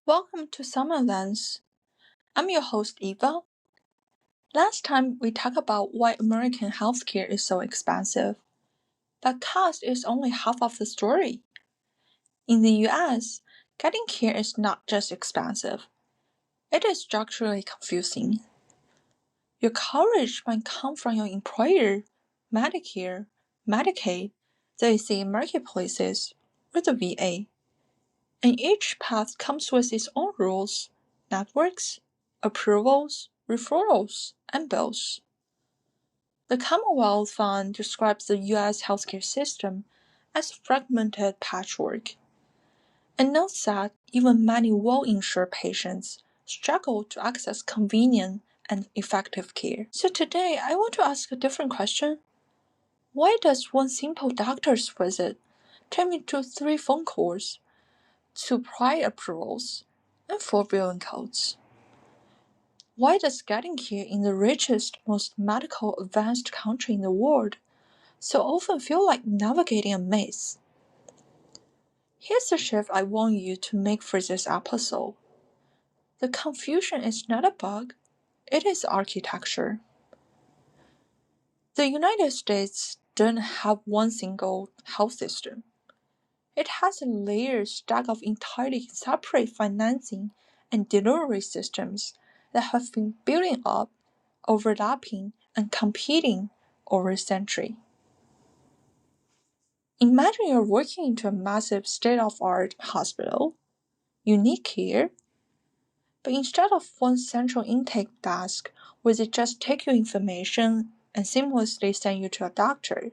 Welcome to Summerlands. I'm your host Eva. Last time we talked about why American healthcare is so expensive, but cost is only half of the story. In the US, getting care is not just expensive, it is structurally confusing. Your coverage might come from your employer, Medicare, Medicaid, the ACA marketplaces, or the VA. And each path comes with its own rules, networks, approvals, referrals, and bills. The Commonwealth Fund describes the U.S. healthcare system as a fragmented patchwork, and notes that even many well-insured patients struggle to access convenient and effective care. So today, I want to ask a different question. Why does one simple doctor's visit turn into 3 phone calls, 2 prior approvals, and 4 billing codes? Why does getting care in the richest, most medical advanced country in the world so often feel like navigating a maze? Here's the shift I want you to make for this episode. The confusion is not a bug, it is architecture. The United States doesn't have one single health system. It has a layered stack of entirely separate financing and delivery systems that have been building up, overlapping, and competing over a century. Imagine you're walking into a massive state-of-the-art hospital. You need care, but instead of one central intake desk where they just take your information and seamlessly send you to a doctor,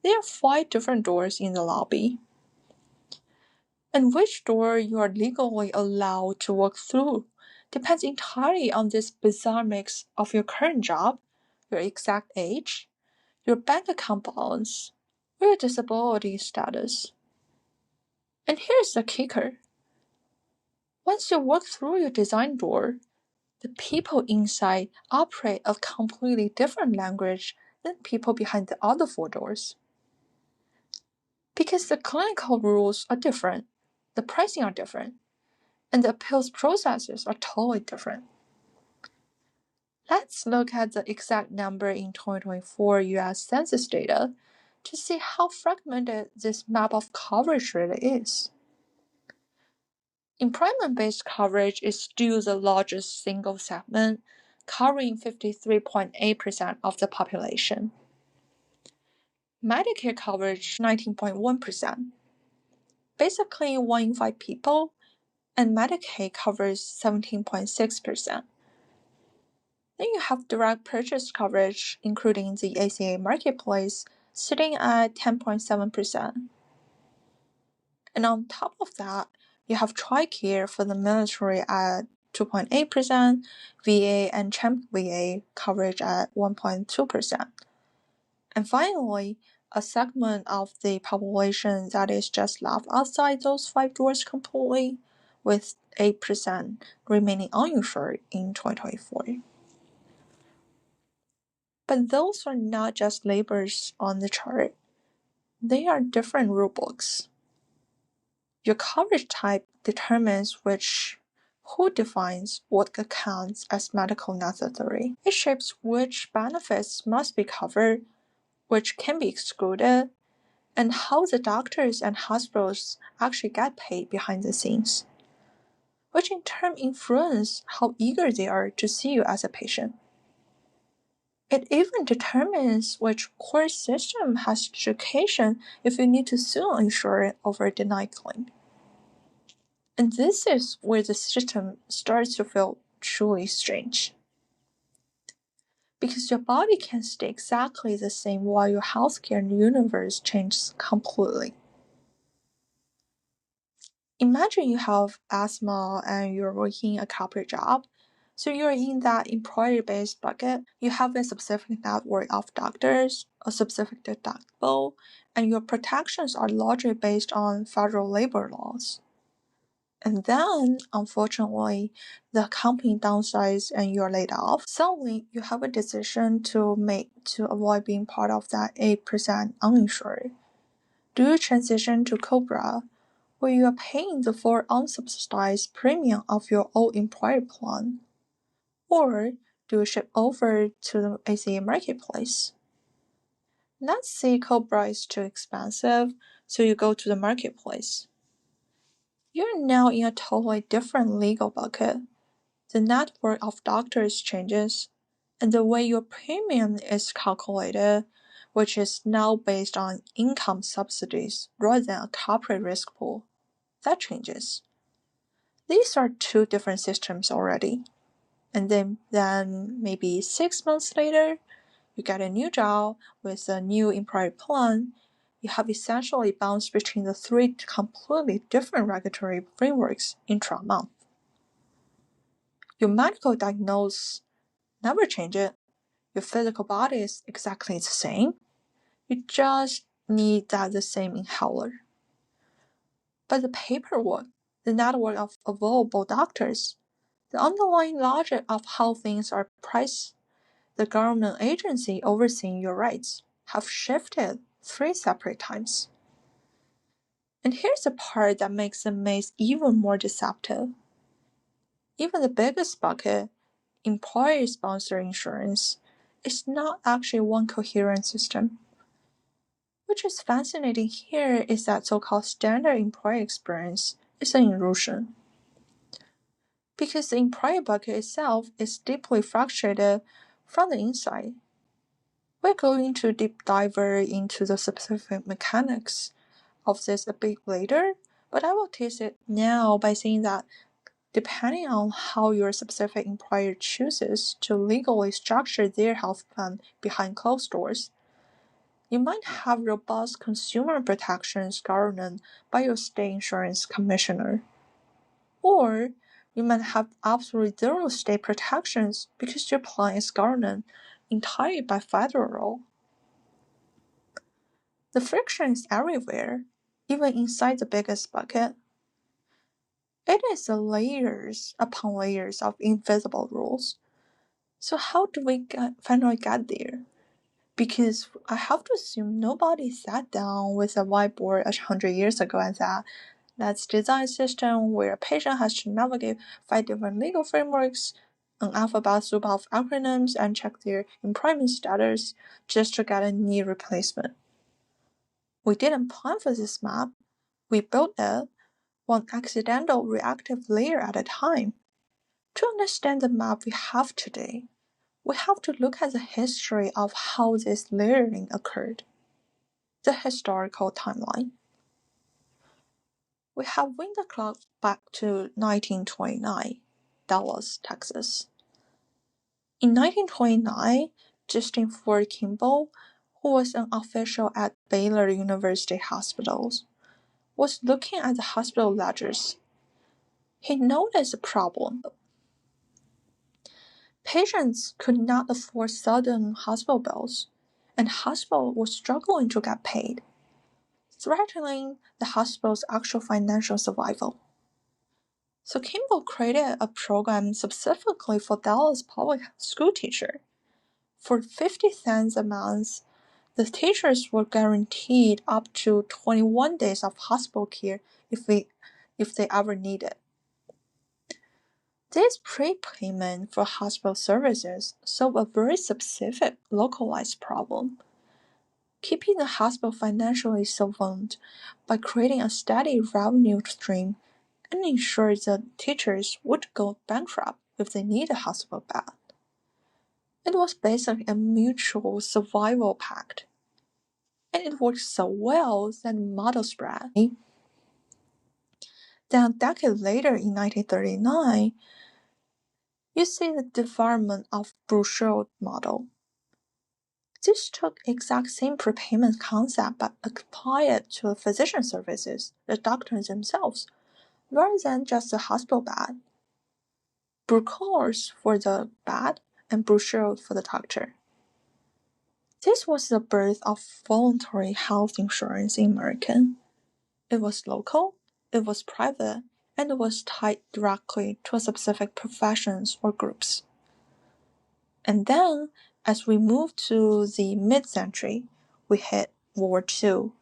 there are 5 different doors in the lobby. And which door you are legally allowed to walk through depends entirely on this bizarre mix of your current job, your exact age, your bank account balance, or your disability status. And here's the kicker. Once you walk through your design door, the people inside operate a completely different language than people behind the other 4 doors. Because the clinical rules are different, the pricing are different, and the appeals processes are totally different. Let's look at the exact number in 2024 US Census data to see how fragmented this map of coverage really is. Employment-based coverage is still the largest single segment, covering 53.8% of the population. Medicare coverage 19.1%. Basically 1 in 5 people, and Medicaid covers 17.6%. Then you have direct purchase coverage, including the ACA marketplace, sitting at 10.7%. And on top of that, you have TRICARE for the military at 2.8%, VA and CHAMP VA coverage at 1.2%. And finally, a segment of the population that is just left outside those 5 doors completely, with 8% remaining uninsured in 2024. But those are not just labels on the chart. They are different rulebooks. Your coverage type determines who defines what counts as medical necessary. It shapes which benefits must be covered, which can be excluded, and how the doctors and hospitals actually get paid behind the scenes, which in turn influence how eager they are to see you as a patient. It even determines which court system has jurisdiction if you need to sue an insurer over a denied claim. And this is where the system starts to feel truly strange. Because your body can stay exactly the same while your healthcare universe changes completely. Imagine you have asthma and you're working a corporate job. So you're in that employer-based bucket. You have a specific network of doctors, a specific deductible, and your protections are largely based on federal labor laws. And then, unfortunately, the company downsizes and you're laid off. Suddenly, you have a decision to make to avoid being part of that 8% uninsured. Do you transition to COBRA, where you are paying the full unsubsidized premium of your old employer plan? Or do you ship over to the ACA marketplace? Let's say Cobra is too expensive, so you go to the marketplace. You're now in a totally different legal bucket. The network of doctors changes, and the way your premium is calculated, which is now based on income subsidies rather than a corporate risk pool, that changes. These are two different systems already. And then maybe 6 months later, you get a new job with a new employer plan. You have essentially bounced between the three completely different regulatory frameworks intra-month. Your medical diagnosis never changes. Your physical body is exactly the same. You just need the same inhaler. But the paperwork, the network of available doctors, the underlying logic of how things are priced, the government agency overseeing your rights, have shifted 3 separate times. And here's the part that makes the maze even more deceptive. Even the biggest bucket, employer-sponsored insurance, is not actually one coherent system. Which is fascinating here is that so-called standard employer experience is an illusion. Because the employer bucket itself is deeply frustrated from the inside. We're going to deep dive into the specific mechanics of this a bit later, but I will tease it now by saying that depending on how your specific employer chooses to legally structure their health plan behind closed doors, you might have robust consumer protections governed by your state insurance commissioner. Or you might have absolutely zero state protections because your plan is governed entirely by federal law. The friction is everywhere, even inside the biggest bucket. It is the layers upon layers of invisible rules. So how do we finally get there? Because I have to assume nobody sat down with a whiteboard 100 years ago and said, let's design a system where a patient has to navigate 5 different legal frameworks, an alphabet soup of acronyms, and check their employment status just to get a knee replacement. We didn't plan for this map. We built it, one accidental reactive layer at a time. To understand the map we have today, we have to look at the history of how this layering occurred. The historical timeline. We have wind the clock back to 1929, Dallas, Texas. In 1929, Justin Ford Kimball, who was an official at Baylor University Hospitals, was looking at the hospital ledgers. He noticed a problem. Patients could not afford sudden hospital bills, and hospitals were struggling to get paid, threatening the hospital's actual financial survival. So Kimball created a program specifically for Dallas public school teachers. For 50 cents a month, the teachers were guaranteed up to 21 days of hospital care if they ever need it. This prepayment for hospital services solved a very specific, localized problem, keeping the hospital financially solvent by creating a steady revenue stream and ensure that teachers would go bankrupt if they need a hospital bed. It was basically a mutual survival pact, and it worked so well that the model spread. Then a decade later, in 1939, you see the development of brochure model. This took exact same prepayment concept but applied it to physician services, the doctors themselves, rather than just the hospital bed. Brochures for the bed and brochure for the doctor. This was the birth of voluntary health insurance in America. It was local, it was private, and it was tied directly to specific professions or groups. And then, as we moved to the mid-century, we hit World War II,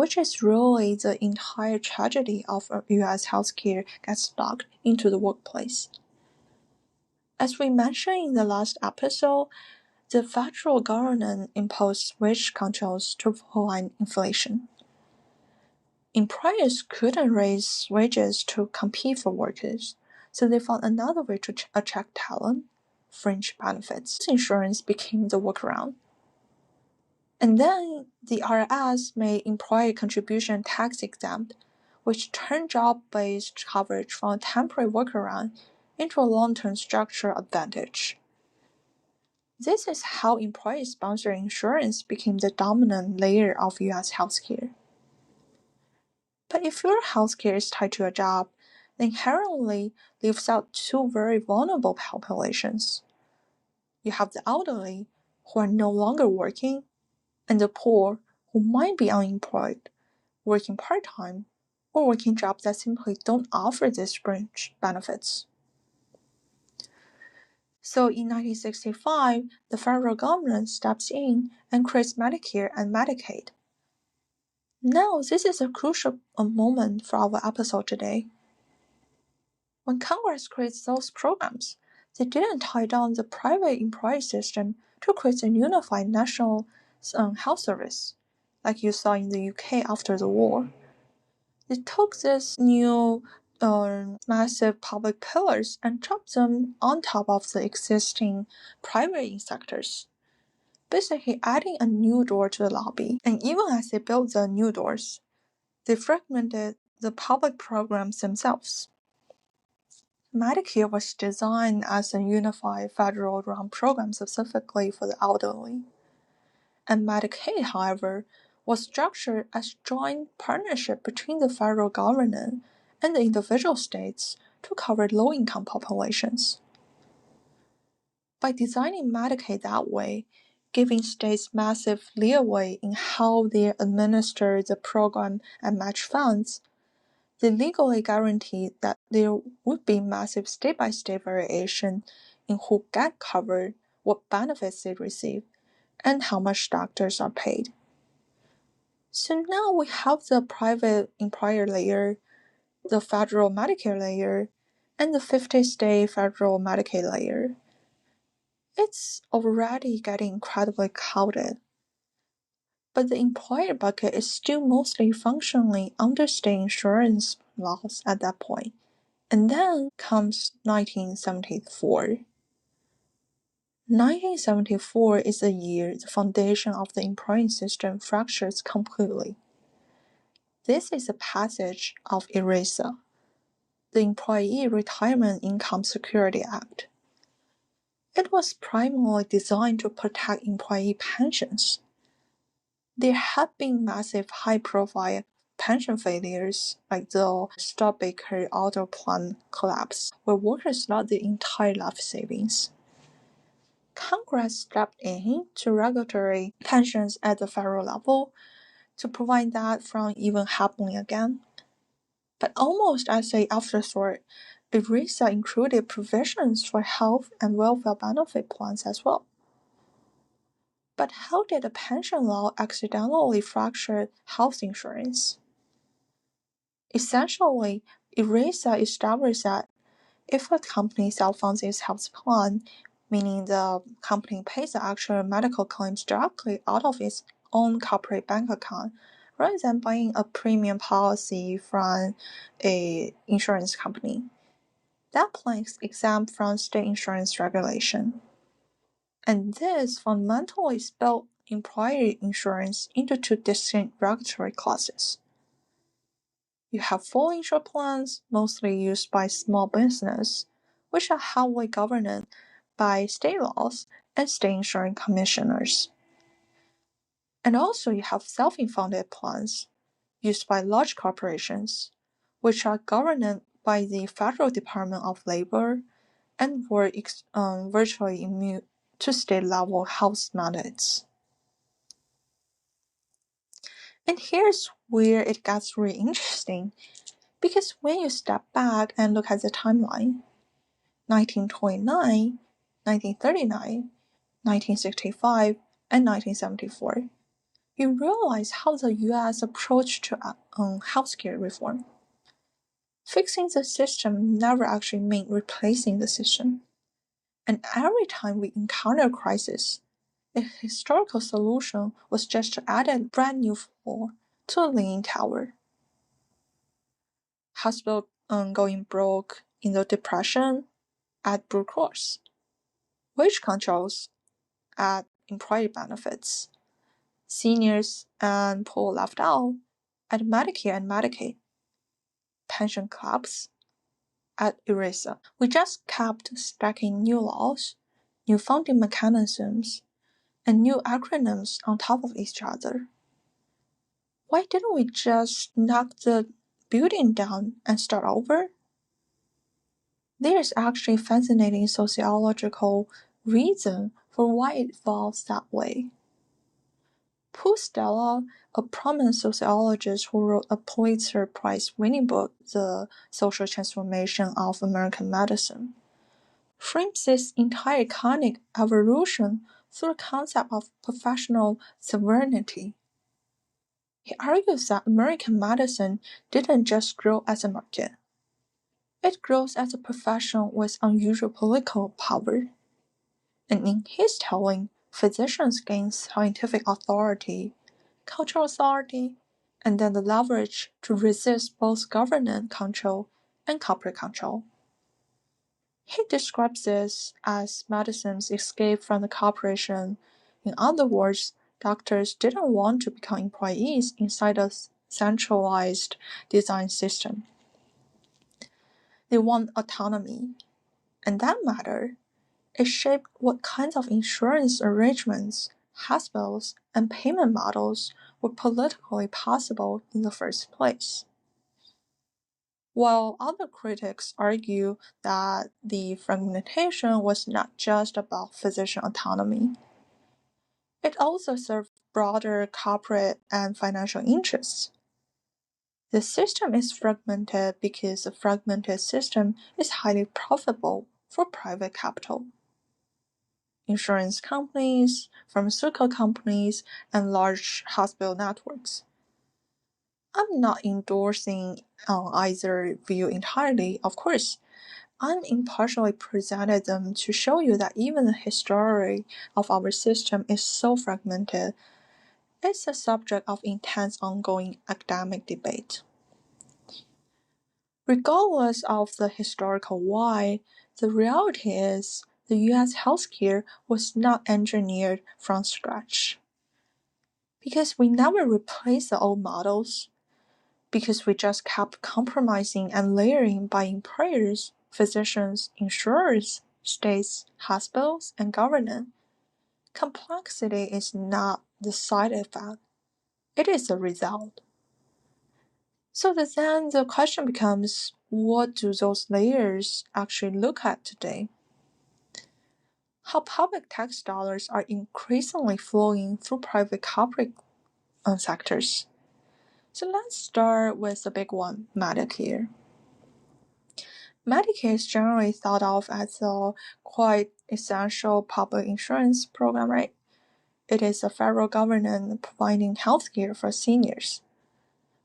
which is really the entire tragedy of US healthcare gets locked into the workplace. As we mentioned in the last episode, the federal government imposed wage controls to prevent inflation. Employers couldn't raise wages to compete for workers, so they found another way to attract talent: fringe benefits. Insurance became the workaround. And then the IRS made employer contribution tax exempt, which turned job-based coverage from a temporary workaround into a long-term structural advantage. This is how employer-sponsored insurance became the dominant layer of US healthcare. But if your healthcare is tied to a job, it inherently leaves out two very vulnerable populations. You have the elderly, who are no longer working, and the poor, who might be unemployed, working part-time, or working jobs that simply don't offer these fringe benefits. So in 1965, the federal government steps in and creates Medicare and Medicaid. Now, this is a crucial moment for our episode today. When Congress creates those programs, they didn't tie down the private employee system to create a unified national health service, like you saw in the UK after the war. They took these new massive public pillars and dropped them on top of the existing private sectors, basically adding a new door to the lobby. And even as they built the new doors, they fragmented the public programs themselves. Medicare was designed as a unified federal-run program specifically for the elderly. And Medicaid, however, was structured as a joint partnership between the federal government and the individual states to cover low-income populations. By designing Medicaid that way, giving states massive leeway in how they administer the program and match funds, they legally guaranteed that there would be massive state-by-state variation in who get covered, what benefits they receive, and how much doctors are paid. So now we have the private employer layer, the federal Medicare layer, and the 50-state federal Medicaid layer. It's already getting incredibly crowded. But the employer bucket is still mostly functioning under state insurance laws at that point. And then comes 1974. 1974 is the year the foundation of the employing system fractures completely. This is the passage of ERISA, the Employee Retirement Income Security Act. It was primarily designed to protect employee pensions. There had been massive high-profile pension failures, like the Studebaker Auto Plan collapse, where workers lost their entire life savings. Congress stepped in to regulate pensions at the federal level to prevent that from even happening again. But almost as an afterthought, ERISA included provisions for health and welfare benefit plans as well. But how did the pension law accidentally fracture health insurance? Essentially, ERISA established that if a company self-funds its health plan, meaning the company pays the actual medical claims directly out of its own corporate bank account, rather than buying a premium policy from an insurance company, that plan is exempt from state insurance regulation. And this fundamentally split employer insurance into two distinct regulatory classes. You have full insured plans, mostly used by small business, which are heavily governed by state laws and state insurance commissioners. And also you have self-funded plans, used by large corporations, which are governed by the Federal Department of Labor and were virtually immune to state-level health mandates. And here's where it gets really interesting, because when you step back and look at the timeline, 1929, 1939, 1965, and 1974, you realize how the US approach to healthcare reform. Fixing the system never actually meant replacing the system. And every time we encounter a crisis, a historical solution was just to add a brand new floor to a leaning tower. Hospital going broke in the Depression, add brute force. Wage controls, add employee benefits. Seniors and poor left out, add Medicare and Medicaid. Pension clubs, add ERISA. We just kept stacking new laws, new funding mechanisms, and new acronyms on top of each other. Why didn't we just knock the building down and start over? There's actually a fascinating sociological reason for why it evolves that way. Paul Stella, a prominent sociologist who wrote a Pulitzer Prize-winning book, The Social Transformation of American Medicine, frames this entire iconic evolution through the concept of professional sovereignty. He argues that American medicine didn't just grow as a market. It grows as a profession with unusual political power. And in his telling, physicians gain scientific authority, cultural authority, and then the leverage to resist both government control and corporate control. He describes this as medicine's escape from the corporation. In other words, doctors didn't want to become employees inside a centralized design system. They want autonomy, and that matter. It shaped what kinds of insurance arrangements, hospitals, and payment models were politically possible in the first place. While other critics argue that the fragmentation was not just about physician autonomy, it also served broader corporate and financial interests. The system is fragmented because a fragmented system is highly profitable for private capital. Insurance companies, pharmaceutical companies, and large hospital networks. I'm not endorsing either view entirely, of course. I'm impartially presented them to show you that even the history of our system is so fragmented, it's a subject of intense ongoing academic debate. Regardless of the historical why, the reality is the US healthcare was not engineered from scratch. Because we never replaced the old models, because we just kept compromising and layering by employers, physicians, insurers, states, hospitals, and government. Complexity is not the side effect, it is the result. So then the question becomes, what do those layers actually look at today? How public tax dollars are increasingly flowing through private corporate sectors. So let's start with the big one, Medicare. Medicare is generally thought of as a quite essential public insurance program, right? It is the federal government providing healthcare for seniors.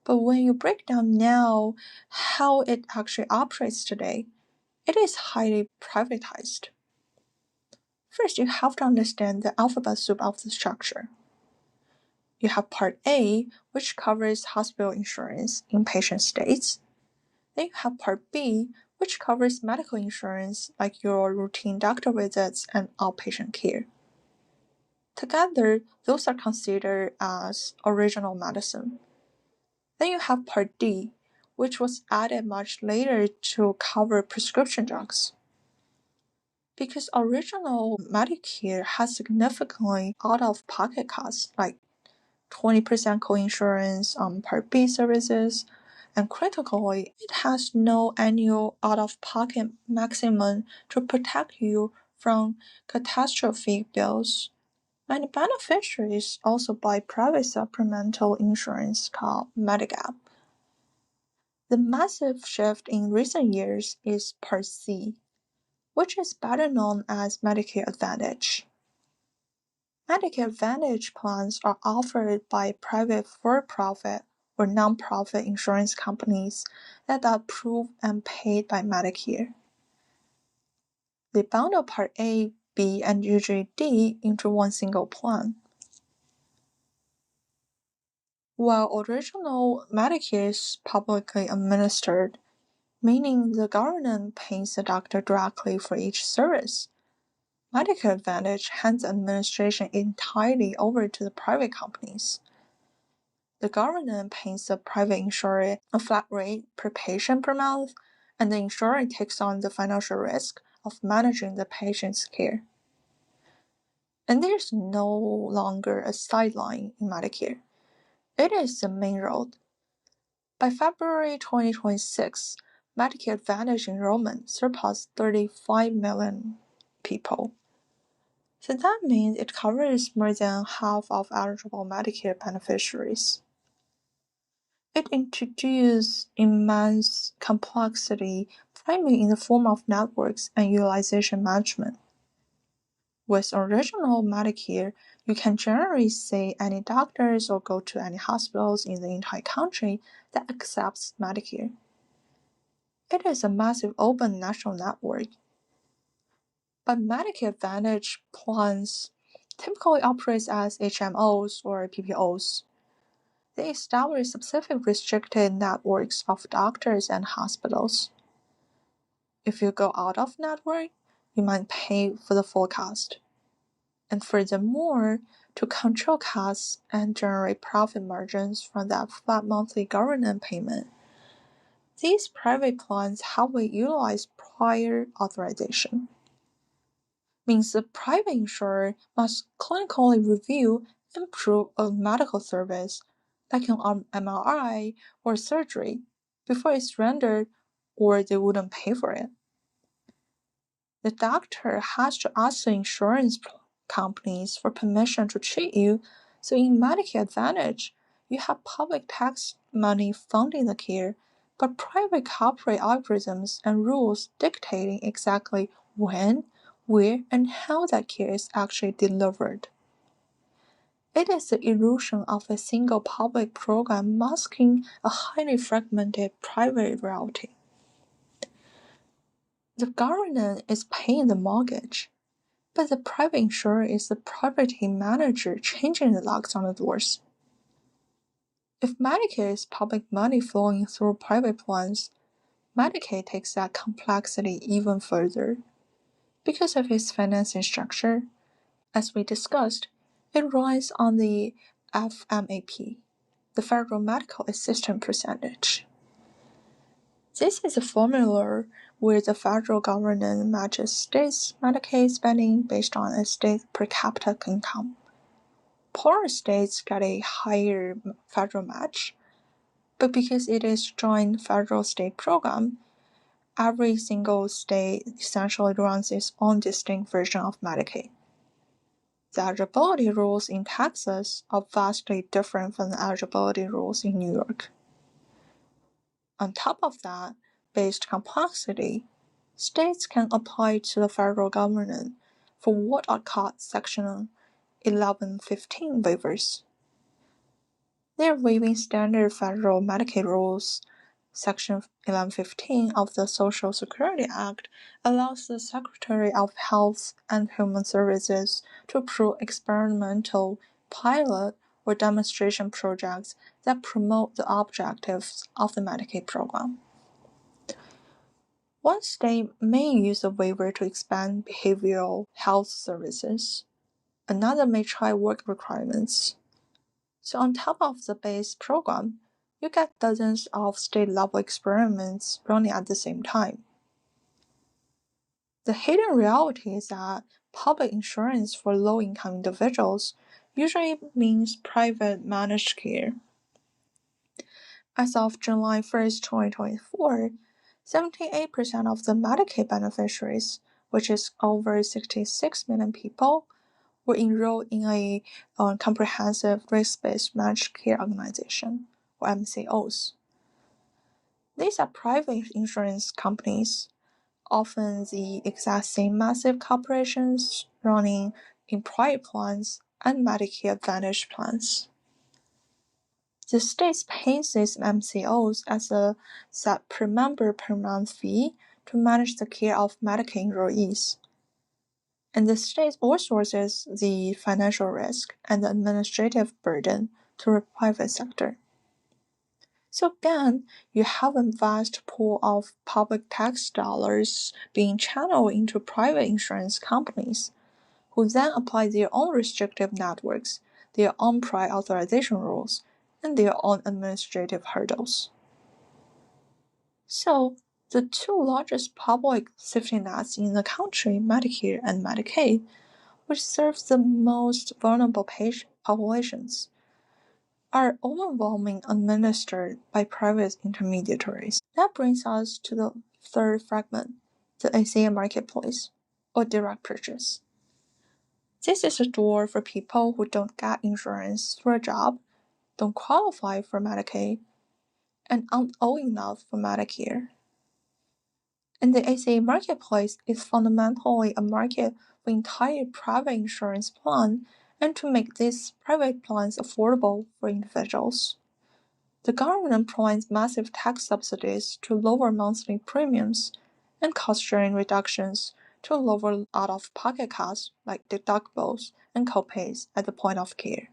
But when you break down now how it actually operates today, it is highly privatized. First, you have to understand the alphabet soup of the structure. You have Part A, which covers hospital insurance in patient states. Then you have Part B, which covers medical insurance like your routine doctor visits and outpatient care. Together, those are considered as original medicine. Then you have Part D, which was added much later to cover prescription drugs. Because original Medicare has significantly out-of-pocket costs like 20% co-insurance on Part B services, and critically, it has no annual out-of-pocket maximum to protect you from catastrophic bills. And beneficiaries also buy private supplemental insurance called Medigap. The massive shift in recent years is Part C, which is better known as Medicare Advantage. Medicare Advantage plans are offered by private for-profit or non-profit insurance companies that are approved and paid by Medicare. They bundle Part A, B, and usually D into one single plan. While original Medicare is publicly administered, meaning the government pays the doctor directly for each service, Medicare Advantage hands the administration entirely over to the private companies. The government pays the private insurer a flat rate per patient per month, and the insurer takes on the financial risk of managing the patient's care. And there's no longer a sideline in Medicare. It is the main road. By February 2026, Medicare Advantage enrollment surpassed 35 million people. So that means it covers more than half of eligible Medicare beneficiaries. It introduced immense complexity, primarily in the form of networks and utilization management. With original Medicare, you can generally see any doctors or go to any hospitals in the entire country that accepts Medicare. It is a massive open national network. But Medicare Advantage plans typically operate as HMOs or PPOs. They establish specific restricted networks of doctors and hospitals. If you go out of network, you might pay for the full cost. And furthermore, to control costs and generate profit margins from that flat monthly government payment, these private plans heavily utilize prior authorization. Means the private insurer must clinically review and approve a medical service like an MRI or surgery before it's rendered, or they wouldn't pay for it. The doctor has to ask the insurance companies for permission to treat you, so in Medicare Advantage, you have public tax money funding the care, but private corporate algorithms and rules dictating exactly when, where, and how that care is actually delivered. It is the illusion of a single public program masking a highly fragmented private reality. The government is paying the mortgage, but the private insurer is the property manager changing the locks on the doors. If Medicare is public money flowing through private plans, Medicaid takes that complexity even further. Because of its financing structure, as we discussed, it relies on the FMAP, the Federal Medical Assistance Percentage. This is a formula where the federal government matches states' Medicaid spending based on a state's per capita income. Poorer states get a higher federal match, but because it is a joint federal-state program, every single state essentially runs its own distinct version of Medicaid. The eligibility rules in Texas are vastly different from the eligibility rules in New York. On top of that, based complexity, states can apply to the federal government for what are called Section 1115 waivers. They are waiving standard federal Medicaid rules. Section 1115 of the Social Security Act allows the Secretary of Health and Human Services to approve experimental, pilot, or demonstration projects that promote the objectives of the Medicaid program. One state may use a waiver to expand behavioral health services. Another may try work requirements. So on top of the base program, you get dozens of state-level experiments running at the same time. The hidden reality is that public insurance for low-income individuals usually means private managed care. As of July 1st, 2024, 78% of the Medicaid beneficiaries, which is over 66 million people, were enrolled in a comprehensive risk-based managed care organization, or MCOs. These are private insurance companies, often the exact same massive corporations running in private plans and Medicare Advantage plans. The states pay these MCOs as a set per member per month fee to manage the care of Medicaid enrollees. And the state outsources the financial risk and the administrative burden to the private sector. So again, you have a vast pool of public tax dollars being channeled into private insurance companies, who then apply their own restrictive networks, their own prior authorization rules, and their own administrative hurdles. So, the two largest public safety nets in the country, Medicare and Medicaid, which serve the most vulnerable populations, are overwhelmingly administered by private intermediaries. That brings us to the third fragment, the ACA marketplace, or direct purchase. This is a door for people who don't get insurance through a job, don't qualify for Medicaid, and aren't old enough for Medicare. And the ACA marketplace is fundamentally a market for entire private insurance plan and to make these private plans affordable for individuals. The government provides massive tax subsidies to lower monthly premiums and cost-sharing reductions to lower out-of-pocket costs like deductibles and copays at the point of care.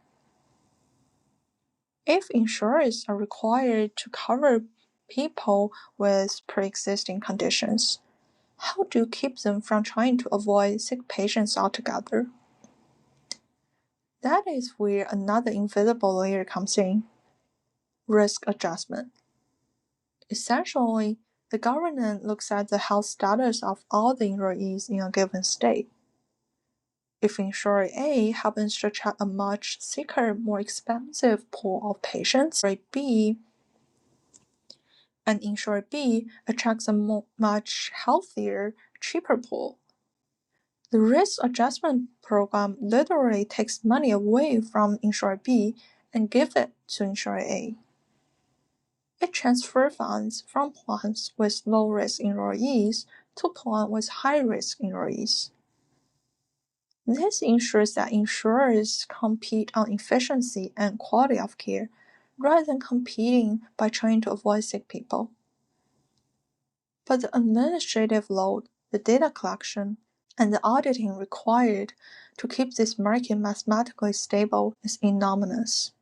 If insurers are required to cover people with pre-existing conditions, how do you keep them from trying to avoid sick patients altogether? That is where another invisible layer comes in: risk adjustment. Essentially, the government looks at the health status of all the enrollees in a given state. If insurer A happens to attract a much sicker, more expensive pool of patients, insurer B attracts a much healthier, cheaper pool. The risk adjustment program literally takes money away from insurer B and gives it to insurer A. It transfers funds from plans with low-risk enrollees to plans with high-risk enrollees. This ensures that insurers compete on efficiency and quality of care rather than competing by trying to avoid sick people. But the administrative load, the data collection, and the auditing required to keep this market mathematically stable is enormous.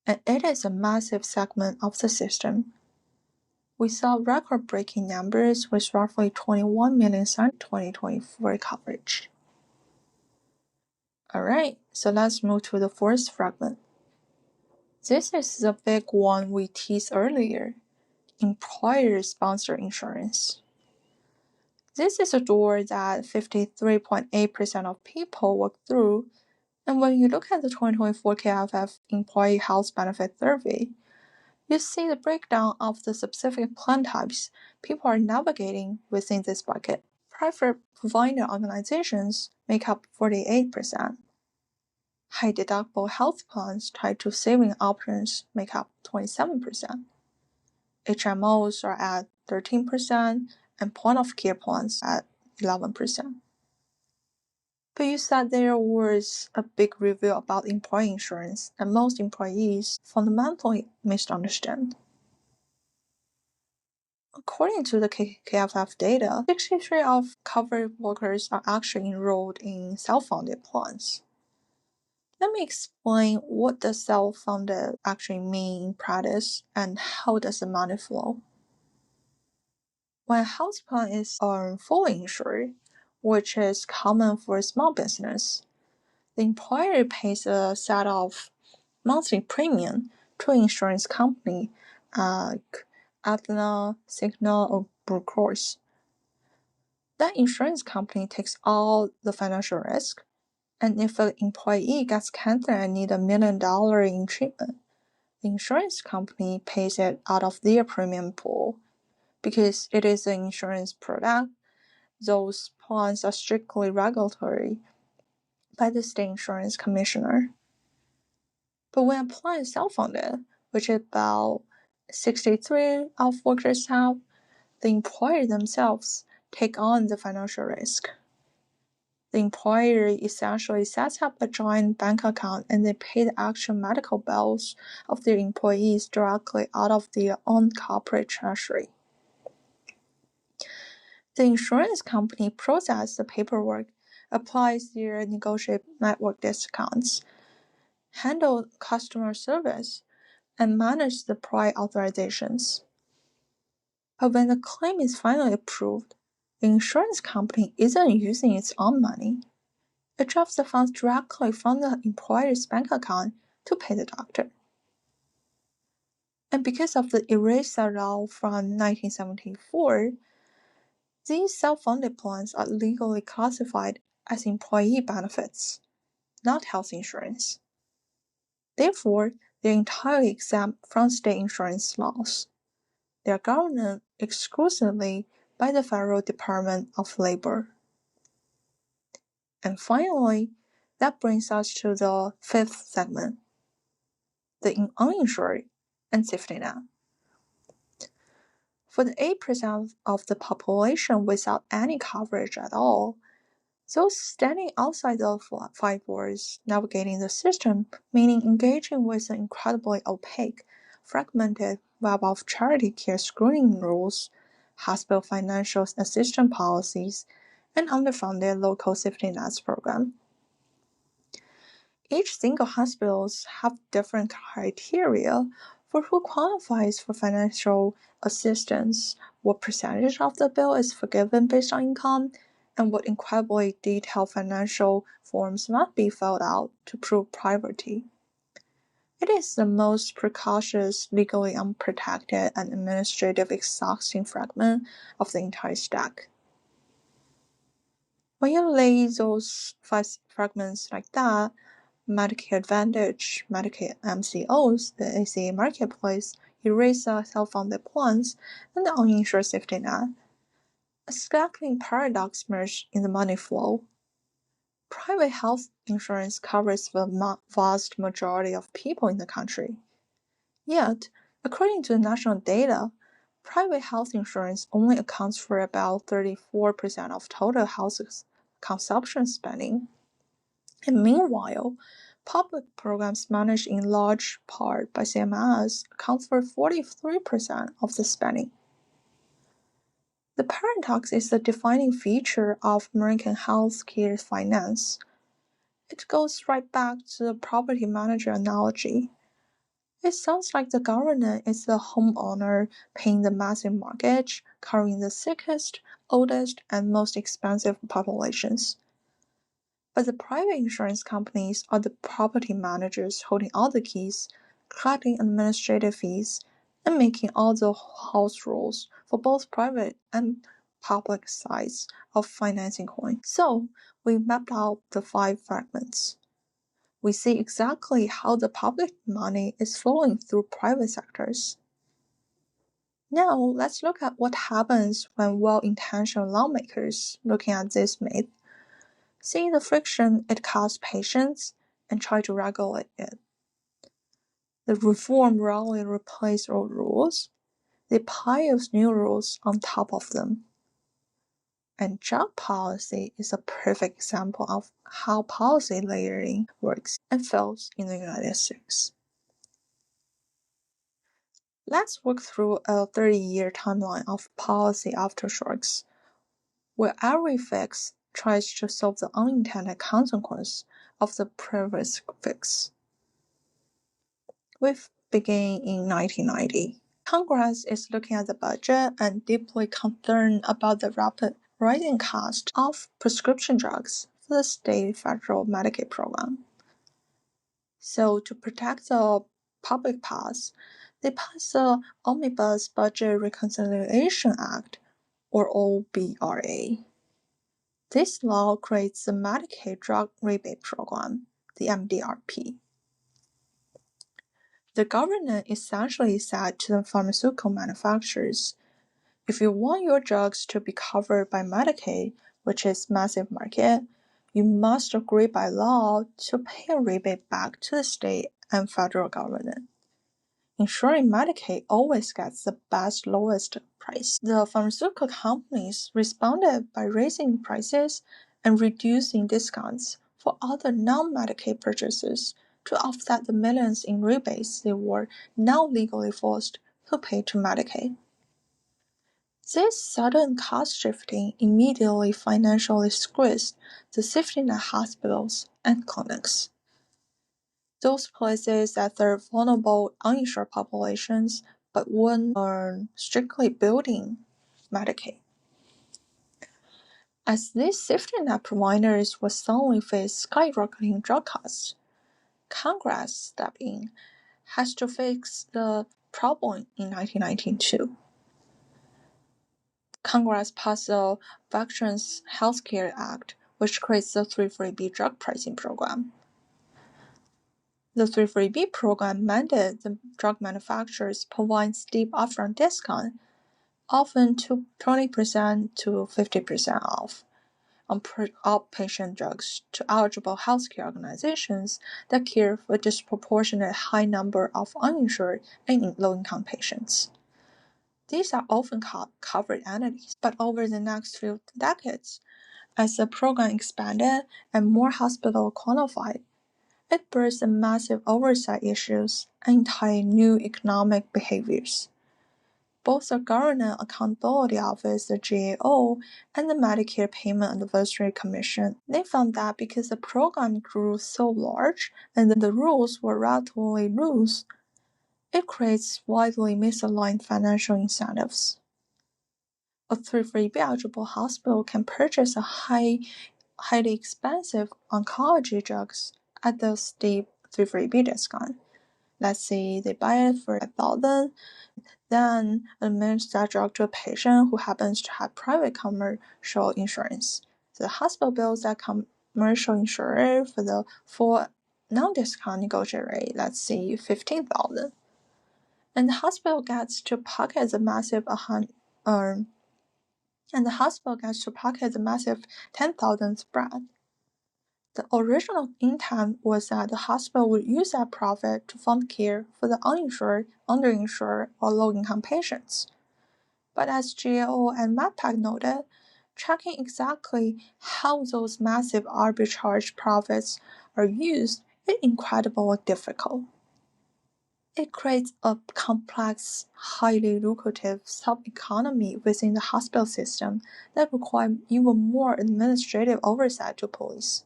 And it is a massive segment of the system. We saw record-breaking numbers with roughly 21 million 2024 coverage. Alright, so let's move to the fourth fragment. This is the big one we teased earlier: employer-sponsored insurance. This is a door that 53.8% of people walk through, and when you look at the 2024 KFF Employee Health Benefit Survey, you see the breakdown of the specific plan types people are navigating within this bucket. Private provider organizations make up 48%. High-deductible health plans tied to saving options make up 27%. HMOs are at 13%, and point-of-care plans at 11%. But you said there was a big review about employee insurance, and most employees fundamentally misunderstand. According to the KFF data, 63% of covered workers are actually enrolled in self-funded plans. Let me explain what does self-funded actually mean in practice and how does the money flow. When a health plan is fully insured, which is common for a small business, the employer pays a set of monthly premium to an insurance company like Aetna, Cigna, or Blue Cross. That insurance company takes all the financial risk, and if an employee gets cancer and needs $1 million in treatment, the insurance company pays it out of their premium pool. Because it is an insurance product, those plans are strictly regulatory by the state insurance commissioner. But when a plan is self-funded, which is about 63% of workers have, the employer themselves take on the financial risk. The employer essentially sets up a joint bank account and they pay the actual medical bills of their employees directly out of their own corporate treasury. The insurance company processes the paperwork, applies their negotiated network discounts, handles customer service, and manages the prior authorizations. But when the claim is finally approved, the insurance company isn't using its own money. It drops the funds directly from the employer's bank account to pay the doctor. And because of the ERISA law from 1974, these self-funded plans are legally classified as employee benefits, not health insurance. Therefore, they're entirely exempt from state insurance laws. They are governed exclusively by the Federal Department of Labor. And finally, that brings us to the fifth segment, the uninsured and safety net. For the 8% of the population without any coverage at all, those standing outside the five walls, navigating the system, meaning engaging with an incredibly opaque, fragmented web of charity care screening rules, hospital financial assistance policies, and underfunded local safety nets program. Each single hospitals have different criteria for who qualifies for financial assistance, what percentage of the bill is forgiven based on income, and what incredibly detailed financial forms must be filled out to prove poverty. It is the most precocious, legally unprotected, and administratively exhausting fragment of the entire stack. When you lay those five fragments like that, Medicare Advantage, Medicaid MCOs, the ACA Marketplace, ERISA self-funded plans, and the uninsured safety net, a staggering paradox emerged in the money flow. Private health insurance covers the vast majority of people in the country. Yet, according to the national data, private health insurance only accounts for about 34% of total health consumption spending. And meanwhile, public programs managed in large part by CMS account for 43% of the spending. The paradox is the defining feature of American healthcare finance. It goes right back to the property manager analogy. It sounds like the government is the homeowner paying the massive mortgage, covering the sickest, oldest, and most expensive populations. But the private insurance companies are the property managers holding all the keys, collecting administrative fees, and making all the house rules for both private and public sides of financing coin. So we mapped out the five fragments. We see exactly how the public money is flowing through private sectors. Now let's look at what happens when well-intentioned lawmakers looking at this myth see the friction it causes patients and try to regulate it. The reform rarely replaces old rules, they pile new rules on top of them. And job policy is a perfect example of how policy layering works and fails in the United States. Let's walk through a 30-year timeline of policy aftershocks, where every fix tries to solve the unintended consequence of the previous fix. We begin in 1990. Congress is looking at the budget and deeply concerned about the rapid rising cost of prescription drugs for the state federal Medicaid program. So to protect the public purse, they passed the Omnibus Budget Reconciliation Act, or OBRA. This law creates the Medicaid Drug Rebate Program, the MDRP. The government essentially said to the pharmaceutical manufacturers, if you want your drugs to be covered by Medicaid, which is massive market, you must agree by law to pay a rebate back to the state and federal government, ensuring Medicaid always gets the best lowest price. The pharmaceutical companies responded by raising prices and reducing discounts for other non-Medicaid purchases to offset the millions in rebates they were now legally forced to pay to Medicaid. This sudden cost shifting immediately financially squeezed the safety net hospitals and clinics. Those places that serve vulnerable uninsured populations but weren't strictly building Medicaid. As these safety net providers were suddenly faced skyrocketing drug costs, Congress stepped in, has to fix the problem in 1992. Congress passed the Veterans Healthcare Act, which creates the 340B drug pricing program. The 340B program mandated the drug manufacturers provide steep upfront discount, often to 20% to 50% off, on outpatient drugs to eligible healthcare organizations that care for a disproportionate high number of uninsured and low-income patients. These are often called covered entities, but over the next few decades, as the program expanded and more hospitals qualified, it birthed massive oversight issues and entirely new economic behaviors. Both the Government Accountability Office, the GAO, and the Medicare Payment Advisory Commission, they found that because the program grew so large and the rules were relatively loose, it creates widely misaligned financial incentives. A 340B eligible hospital can purchase a highly expensive oncology drugs at the steep 340B discount. Let's say they buy it for $1,000, then administer that drug to a patient who happens to have private commercial insurance. So the hospital bills that commercial insurer for the full non-discount negotiated rate, let's say $15,000. And the hospital gets to pocket the massive $10,000 spread. The original intent was that the hospital would use that profit to fund care for the uninsured, underinsured, or low-income patients. But as GAO and MedPAC noted, tracking exactly how those massive arbitrage profits are used is incredibly difficult. It creates a complex, highly lucrative sub-economy within the hospital system that requires even more administrative oversight to police.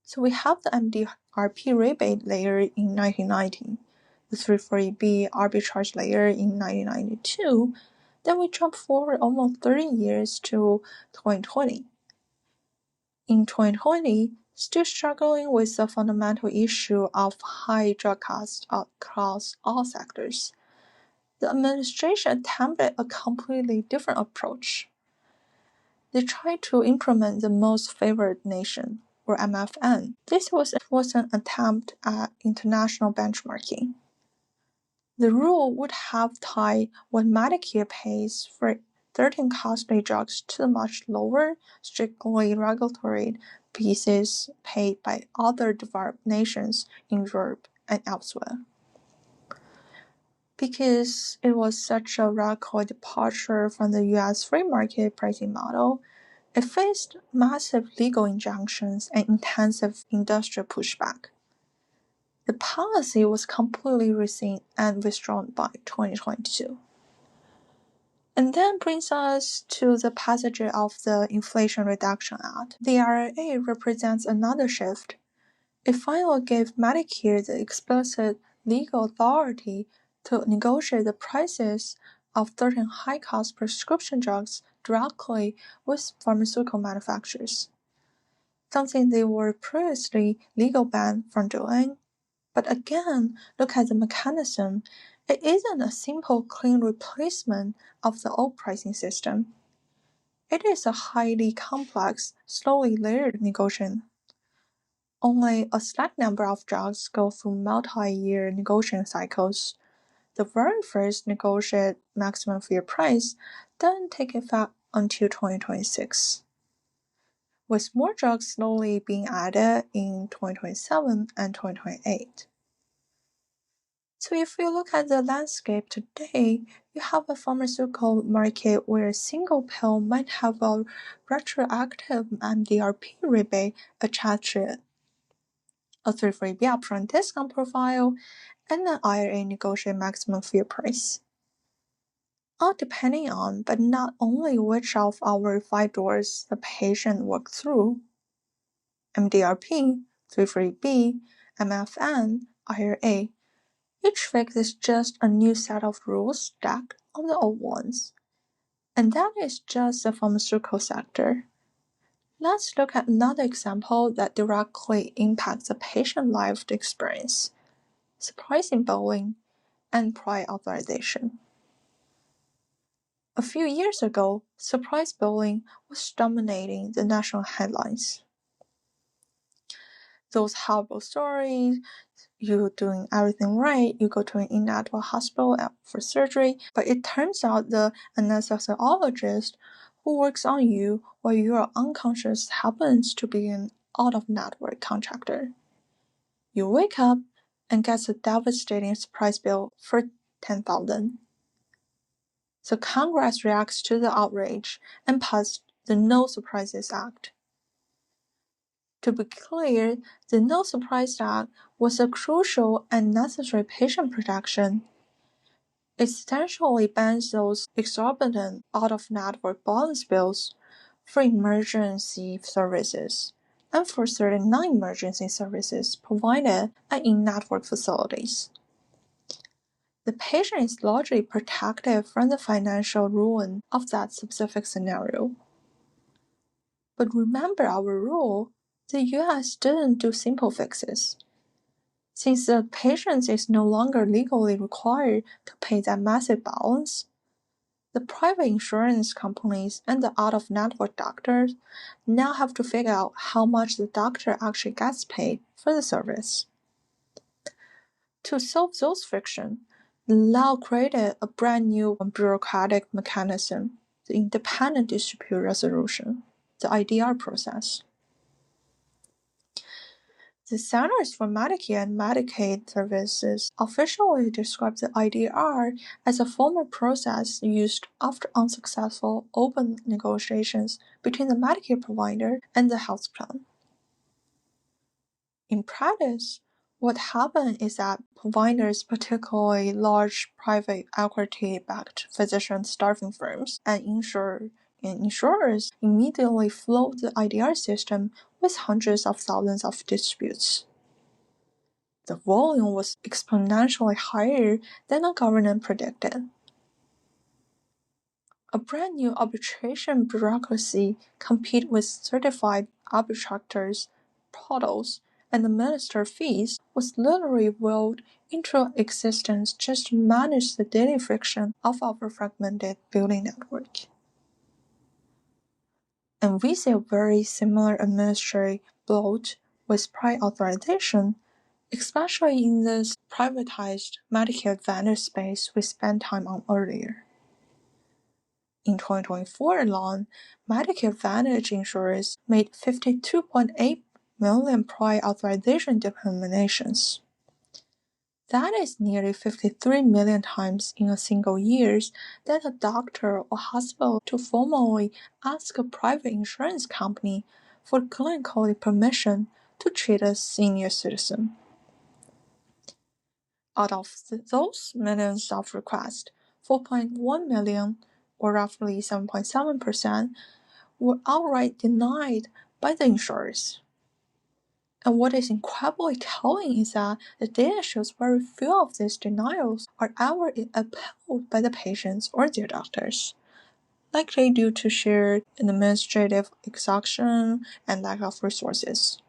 So we have the MDRP rebate layer in 1990, the 340B arbitrage layer in 1992, then we jump forward almost 30 years to 2020. In 2020, still struggling with the fundamental issue of high drug costs across all sectors, the administration attempted a completely different approach. They tried to implement the most favored nation, or MFN. This was an attempt at international benchmarking. The rule would have tied what Medicare pays for 13 costly drugs to the much lower, strictly regulatory pieces paid by other developed nations in Europe and elsewhere. Because it was such a radical departure from the US free market pricing model, it faced massive legal injunctions and intensive industrial pushback. The policy was completely rescinded and withdrawn by 2022. And that brings us to the passage of the Inflation Reduction Act. The IRA represents another shift. It finally gave Medicare the explicit legal authority to negotiate the prices of certain high-cost prescription drugs directly with pharmaceutical manufacturers, something they were previously legal banned from doing. But again, look at the mechanism. It isn't a simple, clean replacement of the old pricing system. It is a highly complex, slowly layered negotiation. Only a select number of drugs go through multi-year negotiation cycles. The very first negotiated maximum fair price doesn't take effect until 2026, with more drugs slowly being added in 2027 and 2028. So if you look at the landscape today, you have a pharmaceutical market where a single pill might have a retroactive MDRP rebate attached to it, a 340B upfront discount profile, and an IRA negotiated maximum fair price. All depending on, but not only which of our 5 doors the patient walked through: MDRP, 340B, MFN, IRA. Each fix is just a new set of rules stacked on the old ones. And that is just the pharmaceutical sector. Let's look at another example that directly impacts the patient lived experience: surprising billing and prior authorization. A few years ago, surprise billing was dominating the national headlines. Those horrible stories, you're doing everything right, you go to an in-network hospital for surgery, but it turns out the anesthesiologist who works on you while you are unconscious happens to be an out-of-network contractor. You wake up and get a devastating surprise bill for $10,000. So Congress reacts to the outrage and passed the No Surprises Act. To be clear, the No Surprises Act was a crucial and necessary patient protection. It essentially bans those exorbitant out-of-network balance bills for emergency services and for certain non-emergency services provided at in-network facilities. The patient is largely protected from the financial ruin of that specific scenario. But remember our rule, the US didn't do simple fixes. Since the patient is no longer legally required to pay that massive balance, the private insurance companies and the out-of-network doctors now have to figure out how much the doctor actually gets paid for the service. To solve those friction, the law created a brand new bureaucratic mechanism, the Independent Dispute Resolution, the IDR process. The Centers for Medicare and Medicaid Services officially described the IDR as a formal process used after unsuccessful open negotiations between the Medicare provider and the health plan. In practice, what happened is that providers, particularly large private equity-backed physician staffing firms and insurers, immediately flooded the IDR system with hundreds of thousands of disputes. The volume was exponentially higher than the government predicted. A brand new arbitration bureaucracy competed with certified arbitrators, portals, and administered fees was literally willed into existence just to manage the daily friction of our fragmented billing network. And we see a very similar administrative bloat with prior authorization, especially in this privatized Medicare Advantage space we spent time on earlier. In 2024 alone, Medicare Advantage insurers made 52.8 million prior authorization determinations. That is nearly 53 million times in a single year that a doctor or hospital to formally ask a private insurance company for clinical permission to treat a senior citizen. Out of those millions of requests, 4.1 million, or roughly 7.7%, were outright denied by the insurers. And what is incredibly telling is that the data shows very few of these denials are ever upheld by the patients or their doctors, likely due to sheer administrative exhaustion and lack of resources.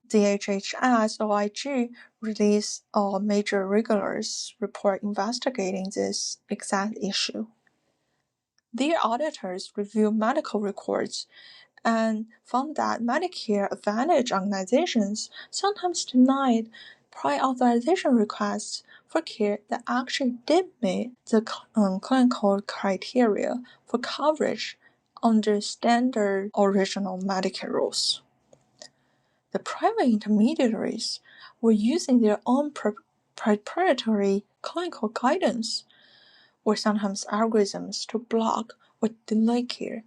The HHS OIG released a major rigorous report investigating this exact issue. Their auditors reviewed medical records and found that Medicare Advantage organizations sometimes denied prior authorization requests for care that actually did meet the clinical criteria for coverage under standard original Medicare rules. The private intermediaries were using their own proprietary clinical guidance, or sometimes algorithms to block or delay care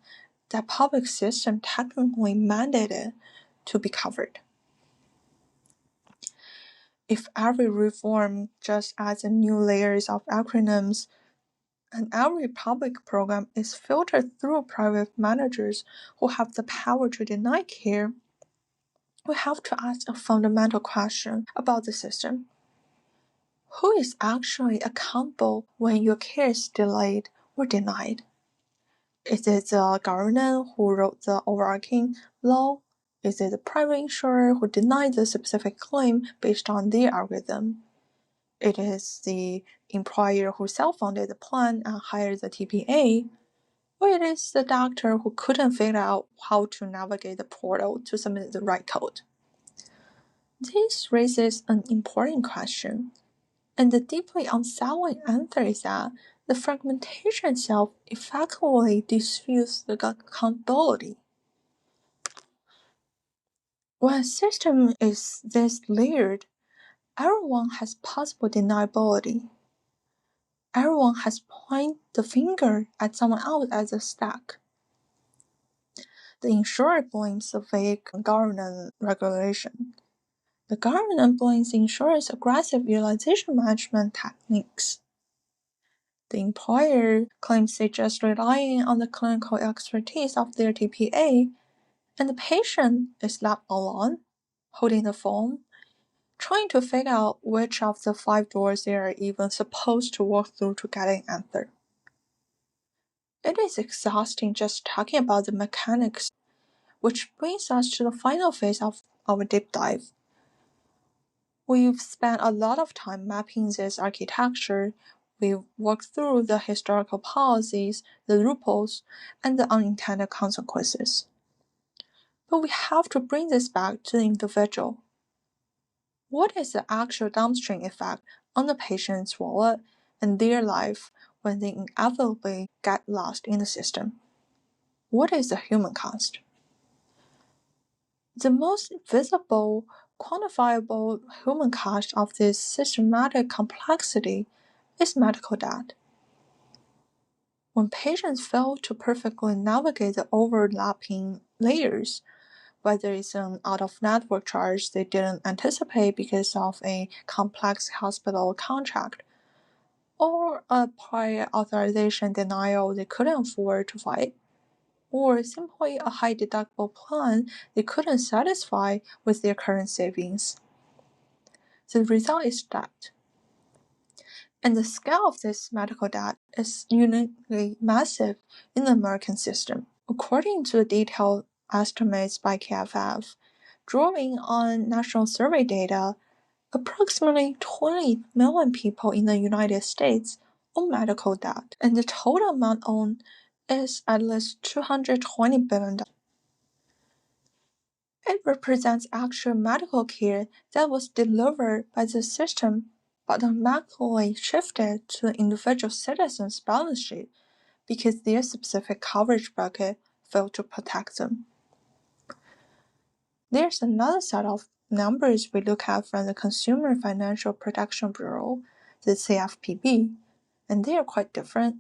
that public system technically mandated to be covered. If every reform just adds a new layers of acronyms, and every public program is filtered through private managers who have the power to deny care, we have to ask a fundamental question about the system. Who is actually accountable when your care is delayed or denied? Is it the government who wrote the overarching law? Is it the private insurer who denied the specific claim based on their algorithm? It is the employer who self-funded the plan and hired the TPA, or it is the doctor who couldn't figure out how to navigate the portal to submit the right code. This raises an important question, and the deeply unsettling answer is that the fragmentation itself effectively diffuses the accountability. When a system is this layered, everyone has possible deniability. Everyone has pointed the finger at someone else as a stack. The insurer blames the vague government regulation. The government blames the insurer's aggressive utilization management techniques. The employer claims they just relying on the clinical expertise of their TPA, and the patient is left alone, holding the phone, trying to figure out which of the 5 doors they are even supposed to walk through to get an answer. It is exhausting just talking about the mechanics, which brings us to the final phase of our deep dive. We've spent a lot of time mapping this architecture. We've walked through the historical policies, the loopholes, and the unintended consequences. But we have to bring this back to the individual. What is the actual downstream effect on the patient's wallet and their life when they inevitably get lost in the system? What is the human cost? The most visible, quantifiable human cost of this systematic complexity is medical debt. When patients fail to perfectly navigate the overlapping layers, whether it's an out-of-network charge they didn't anticipate because of a complex hospital contract, or a prior authorization denial they couldn't afford to fight, or simply a high deductible plan they couldn't satisfy with their current savings. The result is debt. And the scale of this medical debt is uniquely massive in the American system. According to the detailed estimates by KFF, drawing on national survey data, approximately 20 million people in the United States own medical debt, and the total amount owed is at least $220 billion. It represents actual medical care that was delivered by the system but automatically shifted to the individual citizen's balance sheet because their specific coverage bucket failed to protect them. There's another set of numbers we look at from the Consumer Financial Protection Bureau, the CFPB, and they are quite different.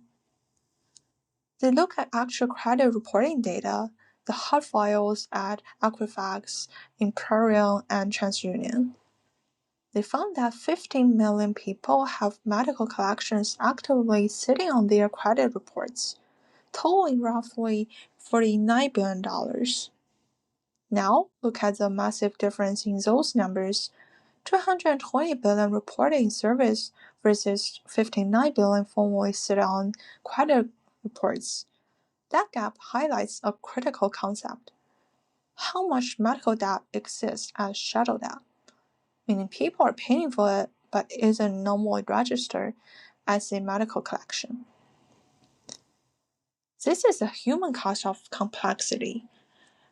They look at actual credit reporting data, the hot files at Equifax, Imperial, and TransUnion. They found that 15 million people have medical collections actively sitting on their credit reports, totaling roughly $49 billion. Now, look at the massive difference in those numbers. 220 billion reported in service versus 59 billion formally sit on credit reports. That gap highlights a critical concept. How much medical debt exists as shadow debt, meaning people are paying for it but isn't normally registered as a medical collection. This is the human cost of complexity,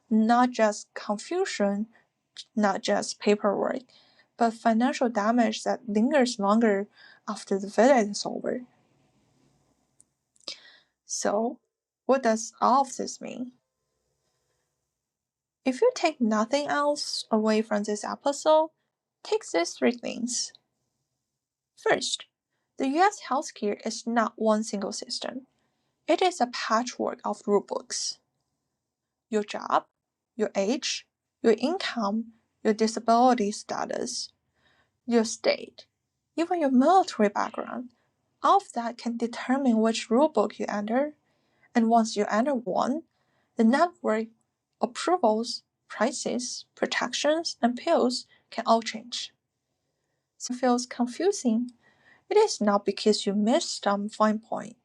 not just confusion, not just paperwork, but financial damage that lingers longer after the visit is over. So, what does all of this mean? If you take nothing else away from this episode, take these 3 things. First, the US healthcare is not one single system. It is a patchwork of rulebooks. Your job, your age, your income, your disability status, your state, even your military background, all of that can determine which rulebook you enter, and once you enter one, the network, approvals, prices, protections, and pills can all change. So if it feels confusing, it is not because you missed some fine point.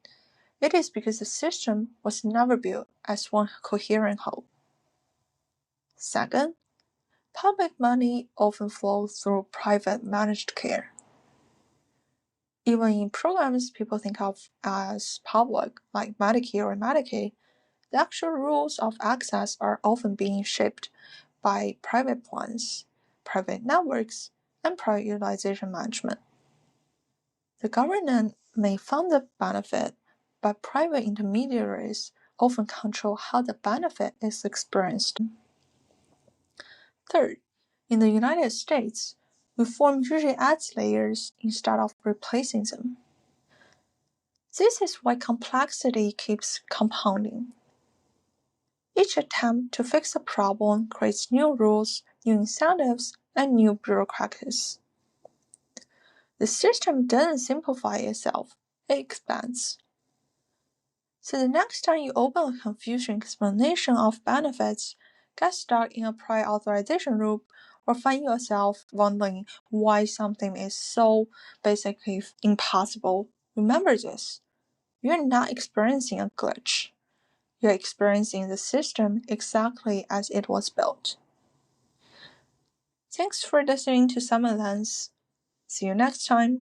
It is because the system was never built as one coherent whole. Second, public money often flows through private managed care. Even in programs people think of as public, like Medicare or Medicaid, the actual rules of access are often being shaped by private plans, private networks, and private utilization management. The government may fund the benefit, but private intermediaries often control how the benefit is experienced. Third, in the United States, reform usually adds layers instead of replacing them. This is why complexity keeps compounding. Each attempt to fix a problem creates new rules, new incentives, and new bureaucracies. The system doesn't simplify itself, it expands. So the next time you open a confusing explanation of benefits, get stuck in a prior authorization loop, or find yourself wondering why something is so basically impossible, remember this. You're not experiencing a glitch. You're experiencing the system exactly as it was built. Thanks for listening to Summer Lens. See you next time.